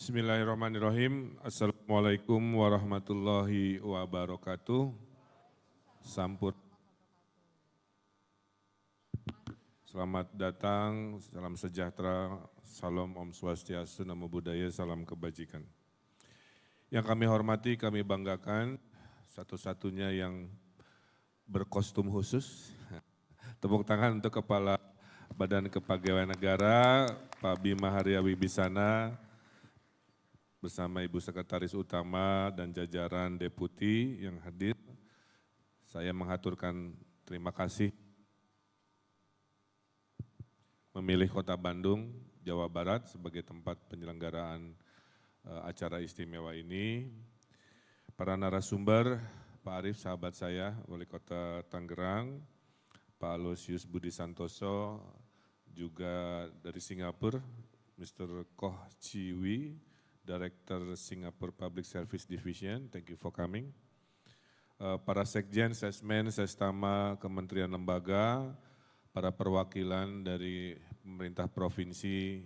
Bismillahirrahmanirrahim. Assalamualaikum warahmatullahi wabarakatuh. Sampur. Selamat datang, salam sejahtera, salam Om Swastiastu, Namo Buddhaya, salam kebajikan. Yang kami hormati, kami banggakan, satu-satunya yang berkostum khusus. Tepuk tangan untuk Kepala Badan Kepegawaian Negara, Pak Bima Arya Wibisana, bersama Ibu Sekretaris Utama dan jajaran Deputi yang hadir. Saya mengaturkan terima kasih memilih Kota Bandung, Jawa Barat sebagai tempat penyelenggaraan acara istimewa ini. Para narasumber, Pak Arief sahabat saya, Wali Kota Tangerang, Pak Aloysius Budi Santoso, juga dari Singapura, Mr. Koh Chi Wee, Director Singapore Public Service Division, thank you for coming. Para sekjen, sesmen, sestama, kementerian lembaga, para perwakilan dari pemerintah provinsi,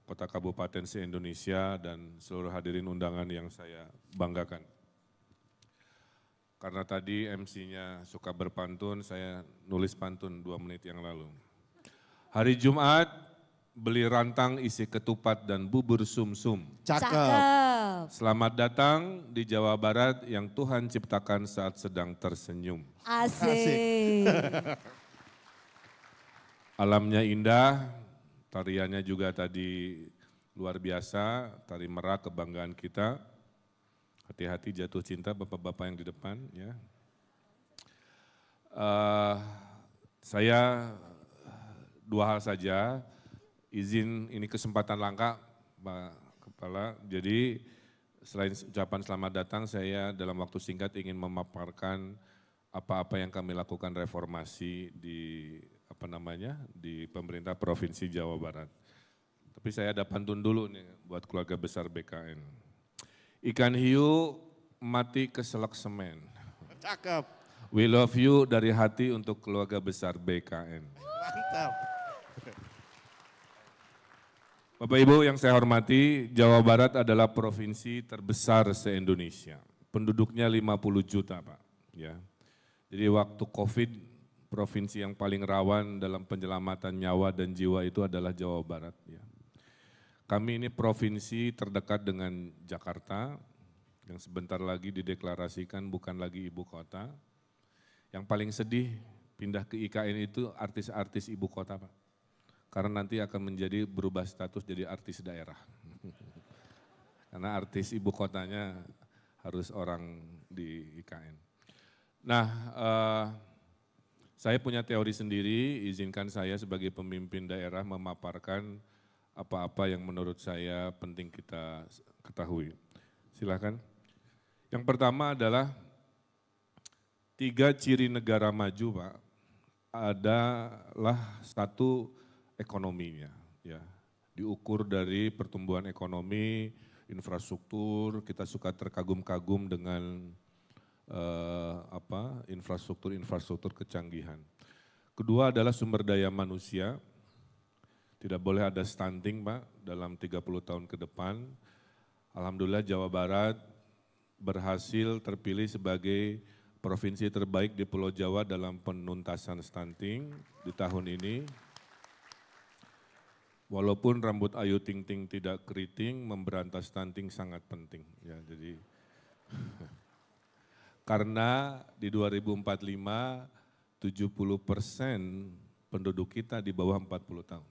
kota kabupaten se-Indonesia, dan seluruh hadirin undangan yang saya banggakan. Karena tadi MC-nya suka berpantun, saya nulis pantun 2 menit yang lalu. Hari Jumat, beli rantang isi ketupat dan bubur sumsum. Cakep. Selamat datang di Jawa Barat yang Tuhan ciptakan saat sedang tersenyum. Asik. Alamnya indah, tariannya juga tadi luar biasa, tari merak kebanggaan kita. Hati-hati jatuh cinta bapak-bapak yang di depan. Ya. Saya 2 hal saja. Izin ini kesempatan langka Pak Kepala, jadi selain ucapan selamat datang saya dalam waktu singkat ingin memaparkan apa-apa yang kami lakukan reformasi di di pemerintah Provinsi Jawa Barat. Tapi saya ada pantun dulu nih buat keluarga besar BKN. Ikan hiu mati keselak semen. Cakep. We love you dari hati untuk keluarga besar BKN. Mantap. Bapak Ibu yang saya hormati, Jawa Barat adalah provinsi terbesar se-Indonesia. Penduduknya 50 juta Pak. Ya. Jadi waktu COVID, provinsi yang paling rawan dalam penyelamatan nyawa dan jiwa itu adalah Jawa Barat. Ya. Kami ini provinsi terdekat dengan Jakarta, yang sebentar lagi dideklarasikan bukan lagi ibu kota. Yang paling sedih pindah ke IKN itu artis-artis ibu kota Pak. Karena nanti akan berubah status jadi artis daerah. Karena artis ibu kotanya harus orang di IKN. Nah, saya punya teori sendiri, izinkan saya sebagai pemimpin daerah memaparkan apa-apa yang menurut saya penting kita ketahui. Silakan. Yang pertama adalah 3 ciri negara maju Pak, adalah 1, ekonominya, ya, diukur dari pertumbuhan ekonomi, infrastruktur, kita suka terkagum-kagum dengan infrastruktur kecanggihan. Kedua adalah sumber daya manusia, tidak boleh ada stunting Pak dalam 30 tahun ke depan. Alhamdulillah Jawa Barat berhasil terpilih sebagai provinsi terbaik di Pulau Jawa dalam penuntasan stunting di tahun ini. Walaupun rambut Ayu Ting Ting tidak keriting, memberantas stunting sangat penting. Ya, jadi karena di 2045 70% penduduk kita di bawah 40 tahun.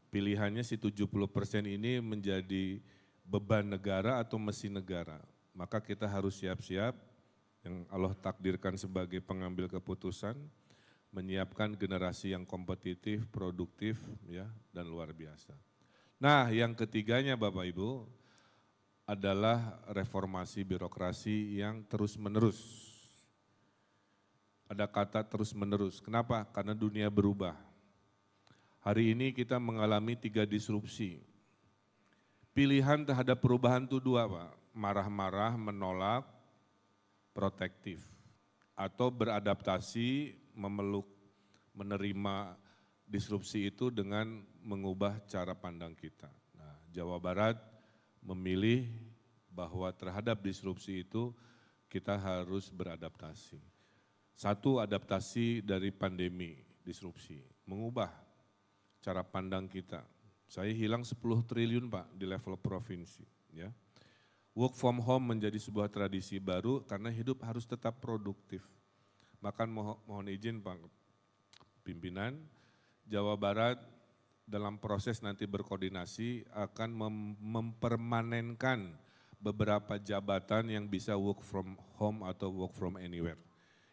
Pilihannya si 70% ini menjadi beban negara atau mesin negara. Maka kita harus siap-siap yang Allah takdirkan sebagai pengambil keputusan, menyiapkan generasi yang kompetitif, produktif, ya, dan luar biasa. Nah, yang ketiganya Bapak Ibu adalah reformasi birokrasi yang terus-menerus. Ada kata terus-menerus. Kenapa? Karena dunia berubah. Hari ini kita mengalami 3 disrupsi. Pilihan terhadap perubahan itu 2 Pak, marah-marah, menolak, protektif. Atau beradaptasi, memeluk, menerima disrupsi itu dengan mengubah cara pandang kita. Nah, Jawa Barat memilih bahwa terhadap disrupsi itu kita harus beradaptasi. Satu, adaptasi dari pandemi, disrupsi, mengubah cara pandang kita. Saya hilang 10 triliun Pak di level provinsi. Ya. Work from home menjadi sebuah tradisi baru karena hidup harus tetap produktif. Maka mohon izin Pak Pimpinan, Jawa Barat dalam proses nanti berkoordinasi akan mempermanenkan beberapa jabatan yang bisa work from home atau work from anywhere.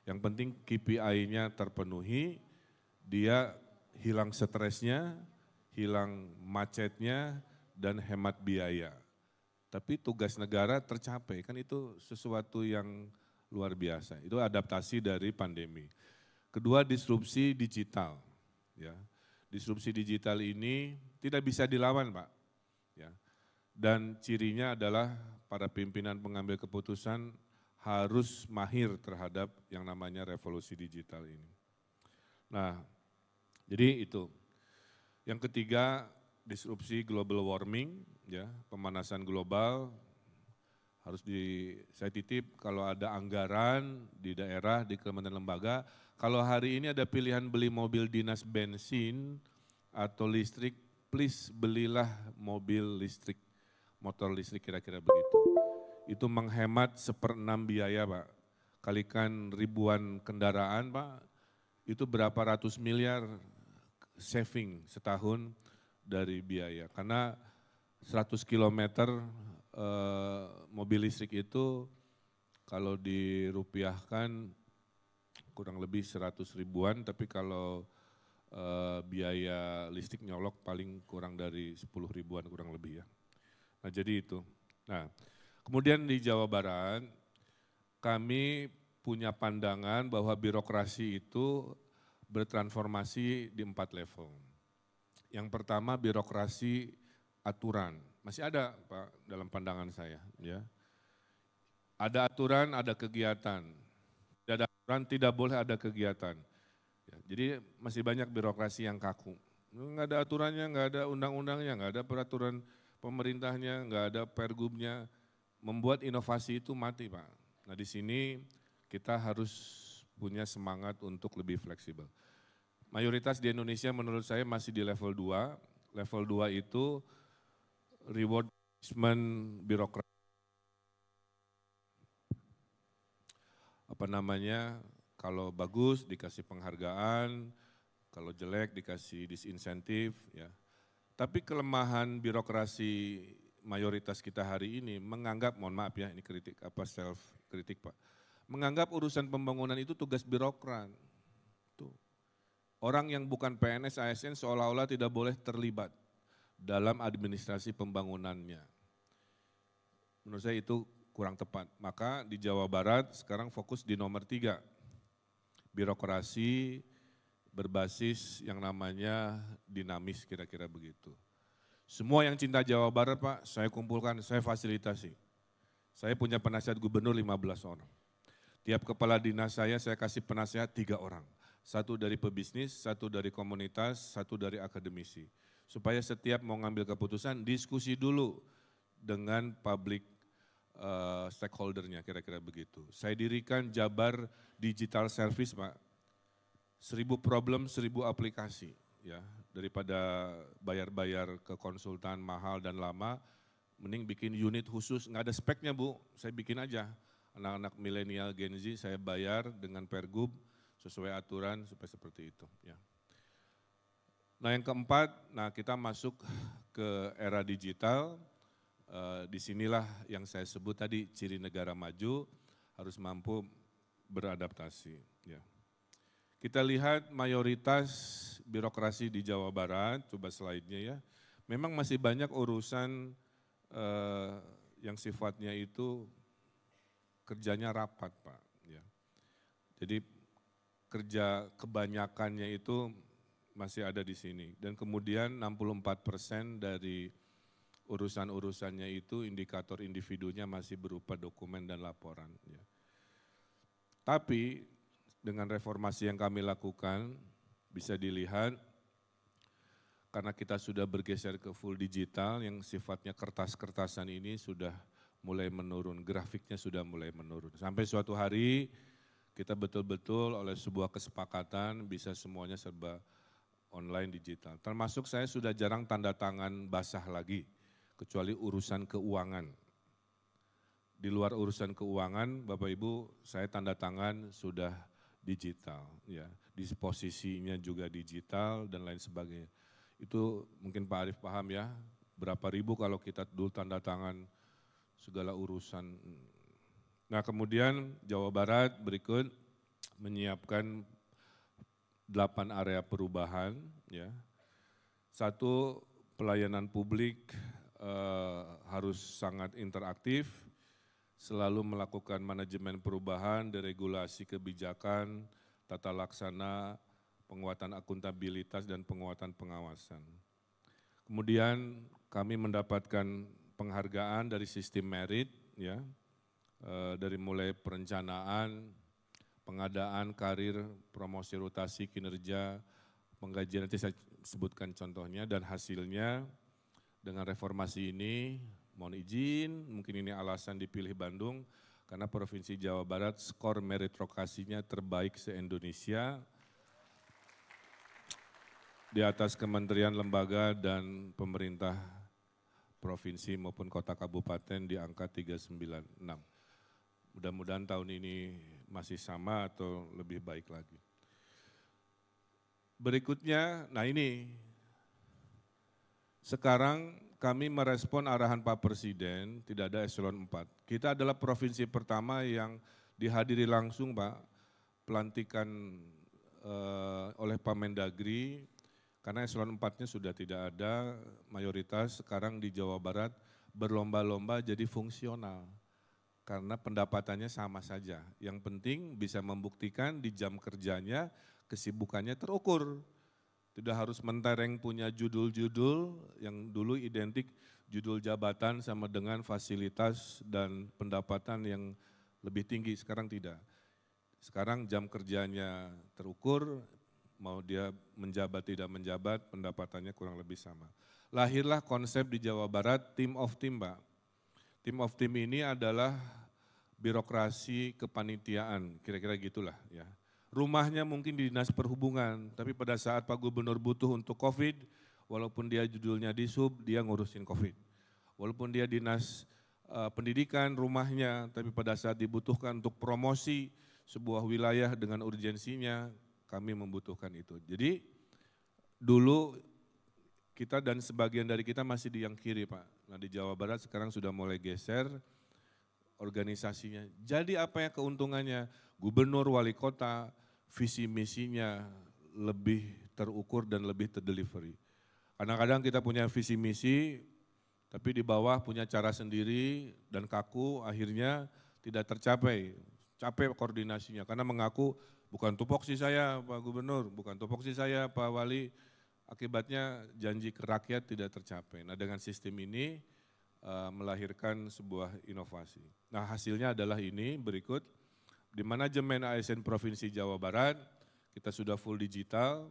Yang penting KPI-nya terpenuhi, dia hilang stresnya, hilang macetnya, dan hemat biaya. Tapi tugas negara tercapai, kan itu sesuatu yang luar biasa. Itu adaptasi dari pandemi. Kedua, disrupsi digital. Ya. Disrupsi digital ini tidak bisa dilawan Pak. Ya. Dan cirinya adalah para pimpinan pengambil keputusan harus mahir terhadap yang namanya revolusi digital ini. Nah, jadi itu. Yang ketiga, disrupsi global warming, ya, pemanasan global. Saya titip kalau ada anggaran di daerah, di kementerian lembaga, kalau hari ini ada pilihan beli mobil dinas bensin atau listrik, please belilah mobil listrik, motor listrik kira-kira begitu. Itu menghemat 1/6 biaya Pak. Kalikan ribuan kendaraan Pak, itu berapa ratus miliar saving setahun dari biaya. Karena 100 kilometer mobil listrik itu kalau dirupiahkan kurang lebih 100 ribuan, tapi kalau biaya listrik nyolok paling kurang dari 10 ribuan kurang lebih ya. Nah jadi itu. Nah kemudian di Jawa Barat kami punya pandangan bahwa birokrasi itu bertransformasi di 4 level. Yang pertama birokrasi aturan, masih ada Pak dalam pandangan saya. Ya. Ada aturan, ada kegiatan. Tidak ada aturan, tidak boleh ada kegiatan. Ya, jadi masih banyak birokrasi yang kaku. Nggak ada aturannya, nggak ada undang-undangnya, nggak ada peraturan pemerintahnya, nggak ada pergubnya. Membuat inovasi itu mati Pak. Nah di sini kita harus punya semangat untuk lebih fleksibel. Mayoritas di Indonesia menurut saya masih di level 2. Level 2 itu reward punishment birokrasi. Kalau bagus dikasih penghargaan, kalau jelek dikasih disinsentif. Ya. Tapi kelemahan birokrasi mayoritas kita hari ini menganggap, mohon maaf ya ini kritik self kritik Pak, menganggap urusan pembangunan itu tugas birokrat. Tuh. Orang yang bukan PNS ASN seolah-olah tidak boleh terlibat dalam administrasi pembangunannya. Menurut saya itu kurang tepat. Maka di Jawa Barat sekarang fokus di nomor 3. Birokrasi berbasis yang namanya dinamis kira-kira begitu. Semua yang cinta Jawa Barat Pak, saya kumpulkan, saya fasilitasi. Saya punya penasihat gubernur 15 orang. Tiap kepala dinas saya kasih penasihat 3 orang. 1 dari pebisnis, 1 dari komunitas, 1 dari akademisi. Supaya setiap mau ngambil keputusan, diskusi dulu dengan public stakeholdernya kira-kira begitu. Saya dirikan Jabar Digital Service Pak, 1000 problem, 1000 aplikasi. Ya, daripada bayar-bayar ke konsultan mahal dan lama, mending bikin unit khusus, nggak ada speknya Bu, saya bikin aja. Anak-anak milenial Gen Z saya bayar dengan pergub sesuai aturan supaya seperti itu. Ya. Nah yang keempat, kita masuk ke era digital. Disinilah yang saya sebut tadi ciri negara maju harus mampu beradaptasi. Ya. Kita lihat mayoritas birokrasi di Jawa Barat, coba slide-nya ya. Memang masih banyak urusan yang sifatnya itu kerjanya rapat Pak. Ya. Jadi kerja kebanyakannya itu masih ada di sini. Dan kemudian 64% dari urusan-urusannya itu indikator individunya masih berupa dokumen dan laporan. Ya. Tapi dengan reformasi yang kami lakukan bisa dilihat karena kita sudah bergeser ke full digital yang sifatnya kertas-kertasan ini sudah mulai menurun, grafiknya sudah mulai menurun. Sampai suatu hari kita betul-betul oleh sebuah kesepakatan bisa semuanya serba online digital. Termasuk saya sudah jarang tanda tangan basah lagi, kecuali urusan keuangan. Di luar urusan keuangan, Bapak Ibu, saya tanda tangan sudah digital, ya, disposisinya juga digital dan lain sebagainya. Itu mungkin Pak Arief paham ya, berapa ribu kalau kita dulu tanda tangan segala urusan. Nah kemudian Jawa Barat berikut menyiapkan 8 area perubahan, ya. Satu, pelayanan publik harus sangat interaktif, selalu melakukan manajemen perubahan, deregulasi kebijakan, tata laksana, penguatan akuntabilitas dan penguatan pengawasan. Kemudian kami mendapatkan penghargaan dari sistem merit, ya, dari mulai perencanaan, pengadaan, karir, promosi rotasi, kinerja, penggajian, nanti saya sebutkan contohnya, dan hasilnya dengan reformasi ini, mohon izin, mungkin ini alasan dipilih Bandung, karena Provinsi Jawa Barat skor meritokrasinya terbaik se-Indonesia, di atas kementerian, lembaga, dan pemerintah provinsi maupun kota kabupaten di angka 396. Mudah-mudahan tahun ini masih sama atau lebih baik lagi. Berikutnya, nah ini, sekarang kami merespon arahan Pak Presiden, tidak ada eselon 4. Kita adalah provinsi pertama yang dihadiri langsung Pak, pelantikan oleh Pak Mendagri, karena eselon 4-nya sudah tidak ada, mayoritas sekarang di Jawa Barat berlomba-lomba jadi fungsional. Karena pendapatannya sama saja, yang penting bisa membuktikan di jam kerjanya, kesibukannya terukur. Tidak harus mentereng punya judul-judul yang dulu identik judul jabatan sama dengan fasilitas dan pendapatan yang lebih tinggi, sekarang tidak. Sekarang jam kerjanya terukur, mau dia menjabat tidak menjabat, pendapatannya kurang lebih sama. Lahirlah konsep di Jawa Barat team of team, Pak. Team of team ini adalah birokrasi kepanitiaan, kira-kira gitulah ya. Rumahnya mungkin di Dinas Perhubungan, tapi pada saat Pak Gubernur butuh untuk COVID, walaupun dia judulnya Disub, dia ngurusin COVID. Walaupun dia Dinas Pendidikan rumahnya, tapi pada saat dibutuhkan untuk promosi sebuah wilayah dengan urgensinya, kami membutuhkan itu. Jadi dulu kita dan sebagian dari kita masih di yang kiri Pak. Nah di Jawa Barat sekarang sudah mulai geser organisasinya. Jadi apa ya keuntungannya? Gubernur, wali kota, visi misinya lebih terukur dan lebih terdelivery. Kadang-kadang kita punya visi misi, tapi di bawah punya cara sendiri dan kaku, akhirnya tidak tercapai. Capek koordinasinya, karena mengaku bukan tupoksi saya Pak Gubernur, bukan tupoksi saya Pak Wali, akibatnya janji ke rakyat tidak tercapai. Nah dengan sistem ini melahirkan sebuah inovasi. Nah hasilnya adalah ini berikut. Di manajemen ASN Provinsi Jawa Barat, kita sudah full digital,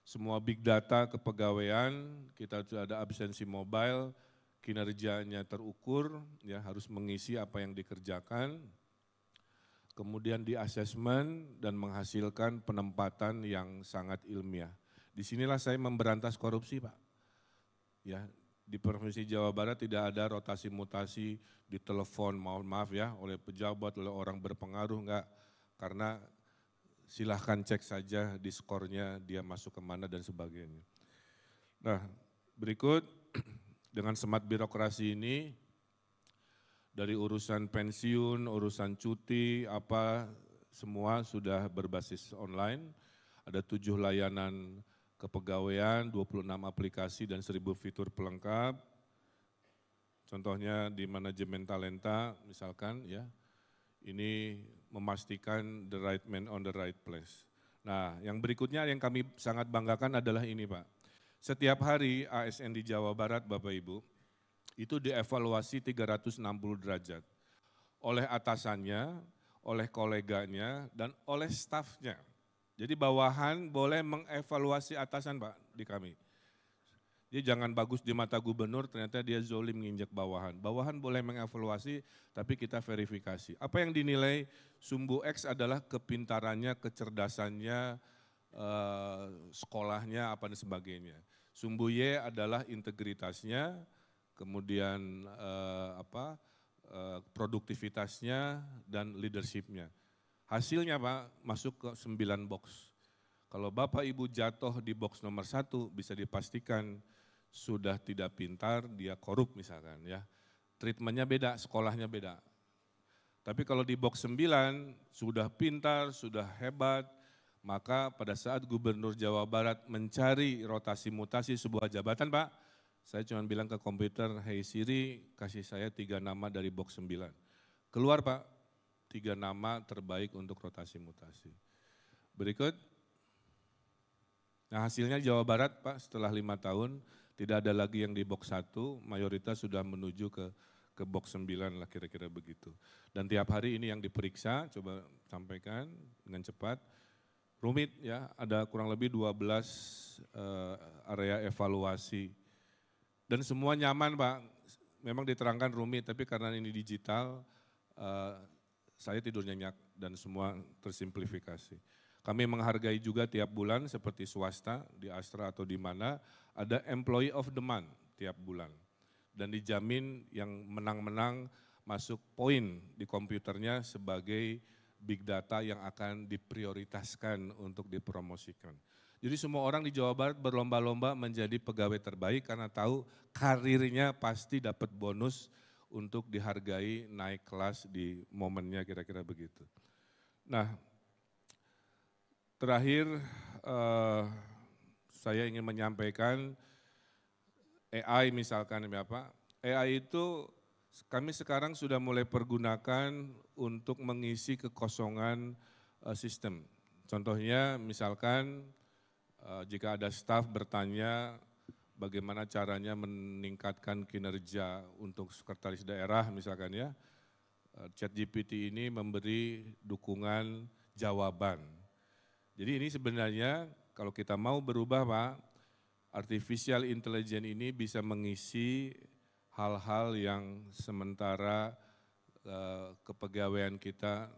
semua big data kepegawaian, kita sudah ada absensi mobile, kinerjanya terukur, ya harus mengisi apa yang dikerjakan, kemudian di asesmen dan menghasilkan penempatan yang sangat ilmiah. Disinilah saya memberantas korupsi Pak. Ya, di Provinsi Jawa Barat tidak ada rotasi mutasi di telepon, mohon maaf ya, oleh pejabat, oleh orang berpengaruh, enggak. Karena silahkan cek saja di skornya dia masuk kemana dan sebagainya. Nah berikut, dengan smart birokrasi ini, dari urusan pensiun, urusan cuti, apa semua sudah berbasis online, ada 7 layanan kepegawaian, 26 aplikasi dan 1000 fitur pelengkap. Contohnya di manajemen talenta misalkan ya, ini memastikan the right man on the right place. Nah yang berikutnya yang kami sangat banggakan adalah ini Pak. Setiap hari ASN di Jawa Barat Bapak Ibu, itu dievaluasi 360 derajat. Oleh atasannya, oleh koleganya, dan oleh stafnya. Jadi bawahan boleh mengevaluasi atasan Pak di kami. Dia jangan bagus di mata gubernur, ternyata dia zolim nginjak bawahan. Bawahan boleh mengevaluasi, tapi kita verifikasi. Apa yang dinilai Sumbu X adalah kepintarannya, kecerdasannya, sekolahnya, apa dan sebagainya. Sumbu Y adalah integritasnya, kemudian produktivitasnya, dan leadershipnya. Hasilnya Pak, masuk ke 9 box. Kalau Bapak Ibu jatuh di box nomor 1, bisa dipastikan sudah tidak pintar, dia korup misalkan ya. Treatmentnya beda, sekolahnya beda. Tapi kalau di box 9, sudah pintar, sudah hebat, maka pada saat Gubernur Jawa Barat mencari rotasi mutasi sebuah jabatan Pak, saya cuma bilang ke komputer, hey Siri kasih saya 3 nama dari box 9. Keluar Pak, 3 nama terbaik untuk rotasi mutasi. Berikut. Nah hasilnya Jawa Barat Pak setelah 5 tahun, tidak ada lagi yang di box 1, mayoritas sudah menuju ke box 9 lah kira-kira begitu. Dan tiap hari ini yang diperiksa, coba sampaikan dengan cepat. Rumit ya, ada kurang lebih 12 area evaluasi. Dan semua nyaman Pak, memang diterangkan rumit, tapi karena ini digital, saya tidur nyenyak dan semua tersimplifikasi. Kami menghargai juga tiap bulan seperti swasta, di Astra atau di mana, ada employee of the month tiap bulan. Dan dijamin yang menang-menang masuk poin di komputernya sebagai big data yang akan diprioritaskan untuk dipromosikan. Jadi semua orang di Jawa Barat berlomba-lomba menjadi pegawai terbaik karena tahu karirnya pasti dapat bonus untuk dihargai naik kelas di momennya kira-kira begitu. Nah, terakhir saya ingin menyampaikan AI misalkan ya Pak. AI itu kami sekarang sudah mulai pergunakan untuk mengisi kekosongan sistem. Contohnya misalkan jika ada staf bertanya bagaimana caranya meningkatkan kinerja untuk sekretaris daerah misalkan ya. ChatGPT ini memberi dukungan jawaban. Jadi ini sebenarnya kalau kita mau berubah Pak, artificial intelligence ini bisa mengisi hal-hal yang sementara kepegawaian kita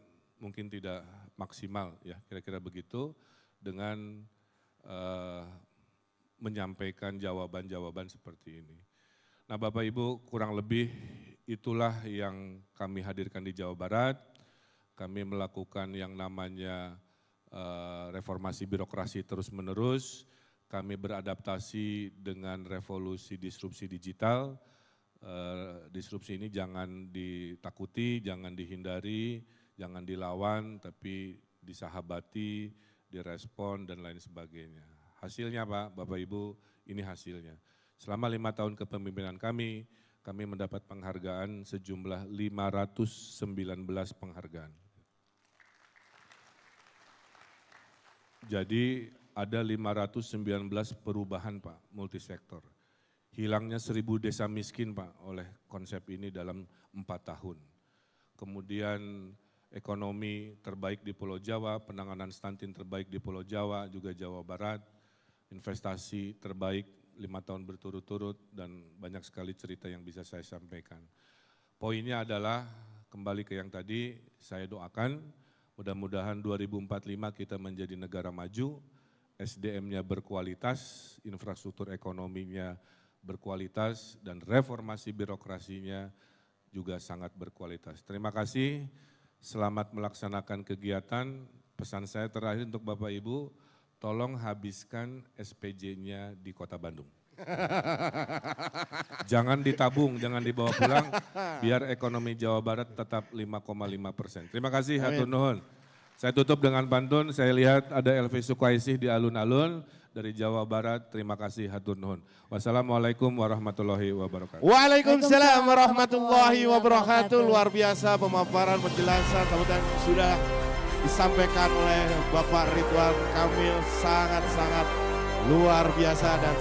mungkin tidak maksimal ya kira-kira begitu dengan menyampaikan jawaban-jawaban seperti ini. Nah Bapak Ibu kurang lebih itulah yang kami hadirkan di Jawa Barat. Kami melakukan yang namanya reformasi birokrasi terus-menerus, kami beradaptasi dengan revolusi disrupsi digital. Disrupsi ini jangan ditakuti, jangan dihindari, jangan dilawan, tapi disahabati, direspon dan lain sebagainya. Hasilnya Pak, Bapak Ibu, ini hasilnya. Selama 5 tahun kepemimpinan kami mendapat penghargaan sejumlah 519 penghargaan. Jadi ada 519 perubahan Pak, multisektor. Hilangnya 1000 desa miskin Pak oleh konsep ini dalam 4 tahun. Kemudian ekonomi terbaik di Pulau Jawa, penanganan stunting terbaik di Pulau Jawa, juga Jawa Barat, investasi terbaik 5 tahun berturut-turut dan banyak sekali cerita yang bisa saya sampaikan. Poinnya adalah kembali ke yang tadi saya doakan, mudah-mudahan 2045 kita menjadi negara maju, SDM-nya berkualitas, infrastruktur ekonominya berkualitas, dan reformasi birokrasinya juga sangat berkualitas. Terima kasih, selamat melaksanakan kegiatan. Pesan saya terakhir untuk Bapak Ibu, tolong habiskan SPJ-nya di Kota Bandung. Jangan ditabung, jangan dibawa pulang, biar ekonomi Jawa Barat tetap 5,5%. Terima kasih, hatur nuhun. Saya tutup dengan pantun, saya lihat ada Elvi Sukaisih di alun-alun dari Jawa Barat. Terima kasih, hatur nuhun. Wassalamualaikum warahmatullahi wabarakatuh. Waalaikumsalam warahmatullahi wabarakatuh. Luar biasa pemaparan penjelasan sambutan sudah disampaikan oleh Bapak Ridwan Kamil, sangat-sangat luar biasa dan